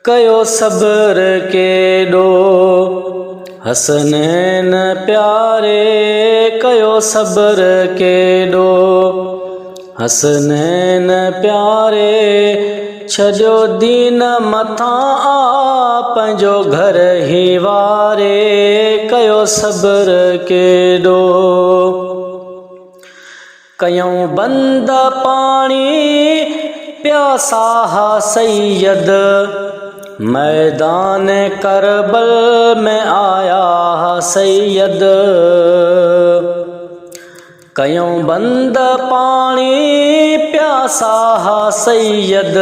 कयो सब्र केॾो हसनैन प्यारे, कयो सब्र केॾो हसनैन प्यारे। छॾियो दीन मथां पंहिंजो घर ही वारे, कयो सब्र केॾो। कयूं बंद पाणी प्यासा हा सैयद, मैदान करबल में आया हा सैयद। कयूं बंद पाणी प्यासा हा सैयद,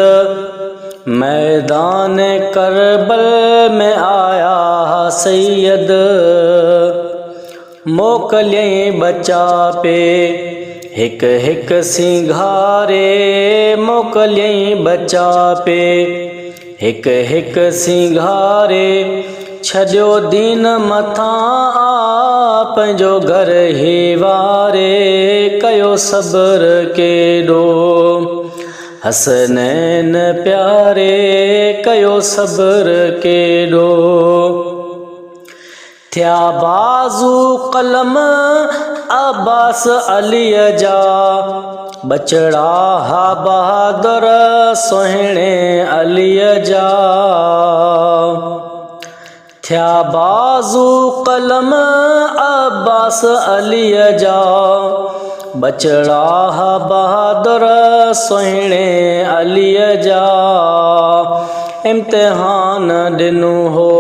मैदान करबल में आया हा सैयद। मोकिलियईं बचा पे हिक हिक सिंघारे, मोकिलियईं बचा पे हिक हिक सिंघारे। छॾियो दीन मथां पंहिंजो घर ही वारे, कयो सब्र केॾो हसनैन प्यारे, कयो सब्र केॾो। थिया बाज़ू कलम अब्बास अलीअ जा, बचड़ा हा बहादुर सुहिणे अलीअ जा। थिया बाज़ू कलम अब्बास अलीअ जा, बचड़ा हा बहादुर सुहिणे अलीअ जा। इम्तिहान ॾिनो हो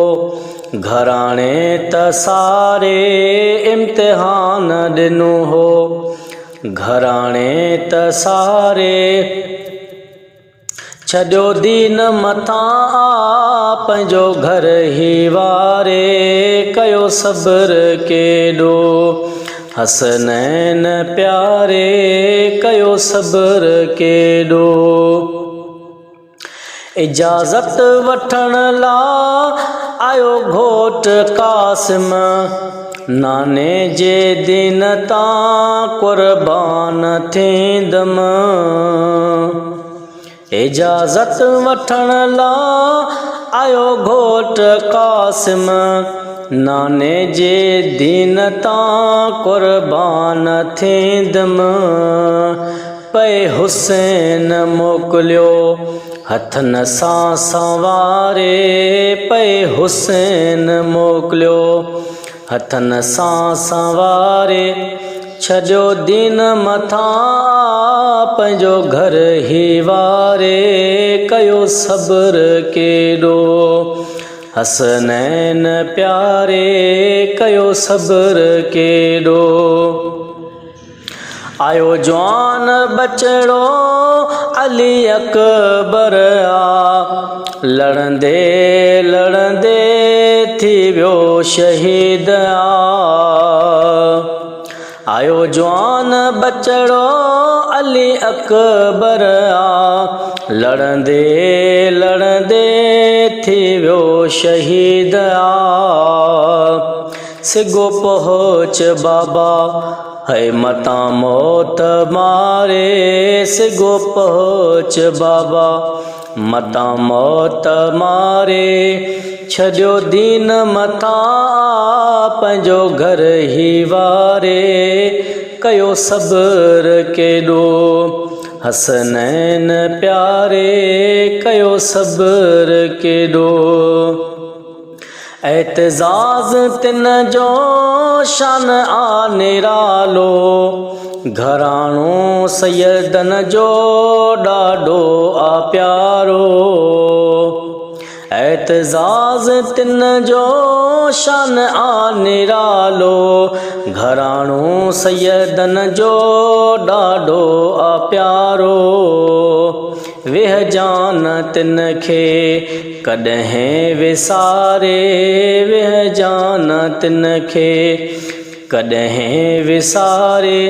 घराणे त सारे, इम्तिहान ॾिनो हो घराणे त सारे। छॾियो दीन मथां पंहिंजो घर ही वारे, कयो सब्र केॾो हसनैन प्यारे, कयो सब्र केॾो। इजाज़त वठण ला आयो घोट कासिम, नाने जे दीन तां क़ुर्बान थींदुमि। इजाज़त वठण ला आयो घोट कासिम, नाने जे दीन तां क़ुर्बान थींदुमि। पे हुसैन मोकिलियो हथन सां संवारे, पे हुसैन मोकिलियो हथन सां संवारे। छॾियो दीन मथां पंहिंजो घर ही वारे, कयो सब्र केॾो हसनैन प्यारे, कयो सब्र केॾो। आयो जवान बचड़ो अली अकबर आ, लड़ंदे लड़ंदे थी वियो शहीद आ। आयो जवान बचड़ो अली अकबर आ, लड़ंदे लड़ंदे थी वियो शहीद आ। सिगो पहुच बाबा है मता मौत मारे, सिगो पहुच बाबा मता मौत मारे। छॾियो दीन मथां पंहिंजो घर ही वारे, कयो सब्र केॾो हसनैन प्यारे, कयो सब्र केॾो। एतिज़ाज़ तिन जो शान आ निरालो, घराणो सैयदन जो ॾाढो आ प्यारो। एतिज़ाज़ तिन जो शान आ निरालो, घराणो सैयदन जो ॾाढो आ प्यारो। वेह जान तिन खे कॾहिं विसारे, वेह जान तिन खे कॾहिं विसारे।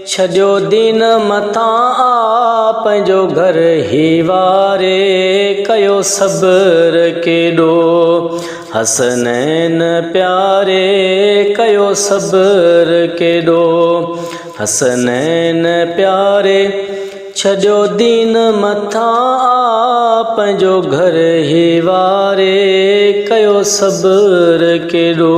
छॾियो दीन मथां पंहिंजो घर ही वारे, कयो सब्र केॾो हसनैन प्यारे, कयो सब्र केॾो हसनैन प्यारे। छॾियो दीन मथां पंहिंजो घर ई वारे कयो सब्र केॾो।